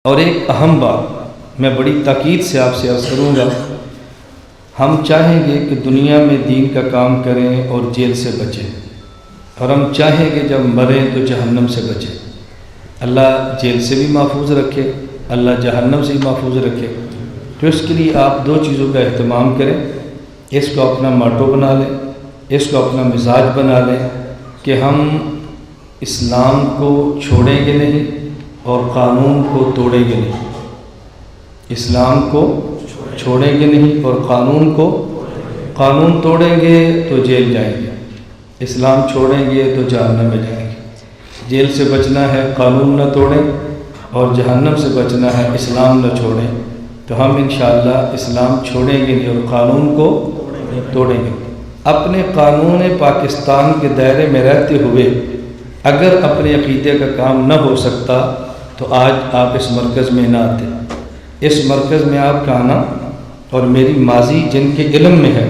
اور ایک اہم بات میں بڑی تاکید سے آپ سے عرض کروں گا، ہم چاہیں گے کہ دنیا میں دین کا کام کریں اور جیل سے بچیں، اور ہم چاہیں گے جب مریں تو جہنم سے بچیں۔ اللہ جیل سے بھی محفوظ رکھے، اللہ جہنم سے بھی محفوظ رکھے۔ تو اس کے لیے آپ دو چیزوں کا اہتمام کریں، اس کو اپنا ماٹو بنا لیں، اس کو اپنا مزاج بنا لیں کہ ہم اسلام کو چھوڑیں گے نہیں اور قانون کو توڑیں گے نہیں۔ اسلام کو چھوڑیں گے نہیں اور قانون توڑیں گے تو جیل جائیں گے، اسلام چھوڑیں گے تو جہنم میں جائیں گے۔ جیل سے بچنا ہے قانون نہ توڑیں، اور جہنم سے بچنا ہے اسلام نہ چھوڑیں۔ تو ہم انشاءاللہ اسلام چھوڑیں گے نہیں اور قانون کو توڑیں گے۔ اپنے قانون پاکستان کے دائرے میں رہتے ہوئے اگر اپنے عقیدے کا کام نہ ہو سکتا تو آج آپ اس مرکز میں نہ آتے۔ اس مرکز میں آپ کا آنا اور میری ماضی جن کے علم میں ہے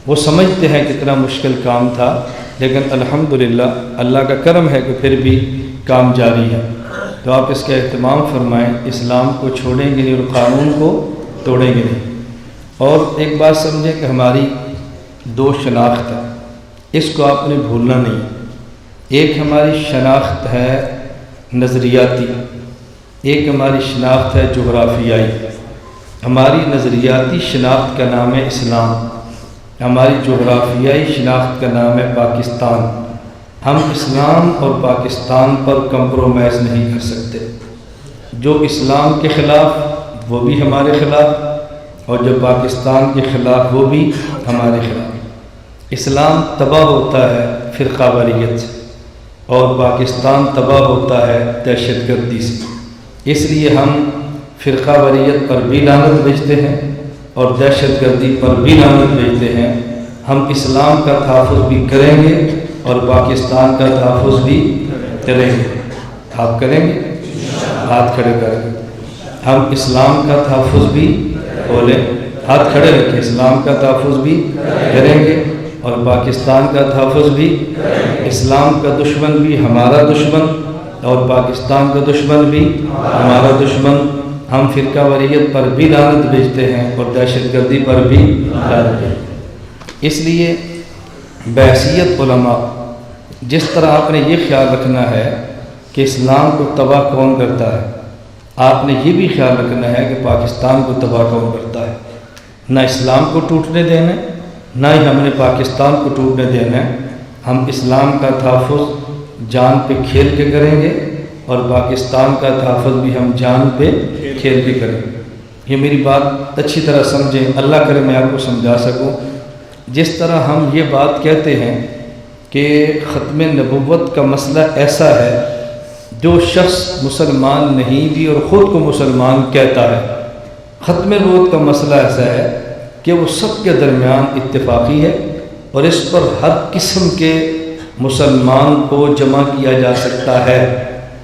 وہ سمجھتے ہیں کتنا مشکل کام تھا، لیکن الحمدللہ اللہ کا کرم ہے کہ پھر بھی کام جاری ہے۔ تو آپ اس کا اہتمام فرمائیں، اسلام کو چھوڑیں گے نہیں اور قانون کو توڑیں گے نہیں۔ اور ایک بات سمجھیں کہ ہماری دو شناخت ہے، اس کو آپ نے بھولنا نہیں۔ ایک ہماری شناخت ہے نظریاتی، ایک ہماری شناخت ہے جغرافیائی۔ ہماری نظریاتی شناخت کا نام ہے اسلام، ہماری جغرافیائی شناخت کا نام ہے پاکستان۔ ہم اسلام اور پاکستان پر کمپرومائز نہیں کر سکتے۔ جو اسلام کے خلاف وہ بھی ہمارے خلاف، اور جو پاکستان کے خلاف وہ بھی ہمارے خلاف۔ اسلام تباہ ہوتا ہے فرقہ واریت سے، اور پاکستان تباہ ہوتا ہے دہشت گردی سے۔ اس لیے ہم فرقہ واریت پر بھی لعنت بھیجتے ہیں اور دہشت گردی پر بھی لعنت بھیجتے ہیں۔ ہم اسلام کا تحفظ بھی کریں گے اور پاکستان کا تحفظ بھی کریں گے۔ آپ کریں گے؟ ہاتھ کھڑے کریں گے۔ ہم اسلام کا تحفظ بھی بولیں، ہاتھ کھڑے رکھیں، اسلام کا تحفظ بھی کریں گے اور پاکستان کا تحفظ بھی۔ اسلام کا دشمن بھی ہمارا دشمن اور پاکستان کا دشمن بھی ہمارا دشمن۔ ہم فرقہ واریت پر بھی لعنت بھیجتے ہیں اور دہشت گردی پر بھی لعنت بھیجتے ہیں۔ اس لیے بحیثیت علماء جس طرح آپ نے یہ خیال رکھنا ہے کہ اسلام کو تباہ کون کرتا ہے، آپ نے یہ بھی خیال رکھنا ہے کہ پاکستان کو تباہ کون کرتا ہے۔ نہ اسلام کو ٹوٹنے دینا ہے، نہ ہی ہم نے پاکستان کو ٹوٹنے دینا ہے۔ ہم اسلام کا تحفظ جان پہ کھیل کے کریں گے اور پاکستان کا تحفظ بھی ہم جان پہ کھیل کے کریں گے۔ یہ میری بات اچھی طرح سمجھیں، اللہ کرے میں آپ کو سمجھا سکوں۔ جس طرح ہم یہ بات کہتے ہیں کہ ختم نبوت کا مسئلہ ایسا ہے، جو شخص مسلمان نہیں بھی اور خود کو مسلمان کہتا ہے، ختم نبوت کا مسئلہ ایسا ہے کہ وہ سب کے درمیان اتفاقی ہے اور اس پر ہر قسم کے مسلمان کو جمع کیا جا سکتا ہے۔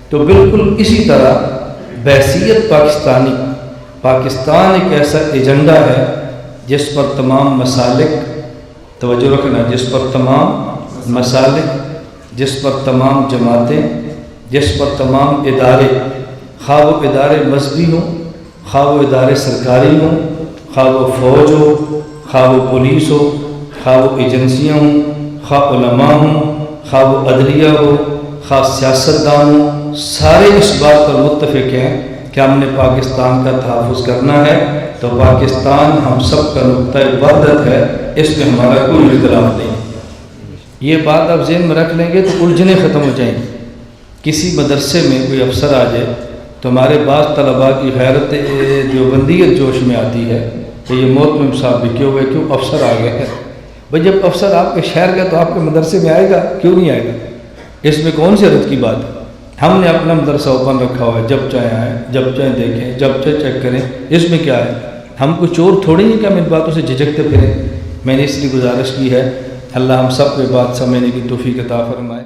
تو بالکل اسی طرح بحیثیت پاکستان ایک ایسا ایجنڈا ہے جس پر تمام مسالک، توجہ رکھنا، جس پر تمام مسالک، جس پر تمام جماعتیں، جس پر تمام ادارے، خواہ وہ ادارے مذہبی ہوں، خواہ وہ ادارے سرکاری ہوں، خواہ وہ فوج ہو، خواہ وہ پولیس ہو، خواہ وہ ایجنسیاں ہوں، خواہ علماء ہوں، خواہ وہ عدلیہ ہو، خواہ سیاستدان ہوں، سارے اس بات پر متفق ہیں کہ ہم نے پاکستان کا تحفظ کرنا ہے۔ تو پاکستان ہم سب کا نقطۂ وحدت ہے، اس میں ہمارا کوئی اختلاف نہیں۔ یہ بات آپ ذہن میں رکھ لیں گے تو الجھنیں ختم ہو جائیں گی۔ کسی مدرسے میں کوئی افسر آ جائے تو ہمارے بعض طلباء کی غیرت دیوبندیت جوش میں آتی ہے کہ یہ محتمم صاحب بھی کیوں ہوئے، کیوں افسر آ گئے ہیں۔ بھئی جب افسر آپ کے شہر گئے تو آپ کے مدرسے میں آئے گا، کیوں نہیں آئے گا؟ اس میں کون سی حیرت کی بات ہے؟ ہم نے اپنا مدرسہ اوپن رکھا ہوا ہے، جب چاہیں آئیں، جب چاہیں دیکھیں، جب چاہیں چیک کریں، اس میں کیا ہے؟ ہم کوئی چور تھوڑی ہیں کہ ہم ان باتوں سے جھجکتے پھریں۔ میں نے اس لیے گزارش کی ہے، اللہ ہم سب کو بات سمجھنے کی توفیق عطا فرمائے۔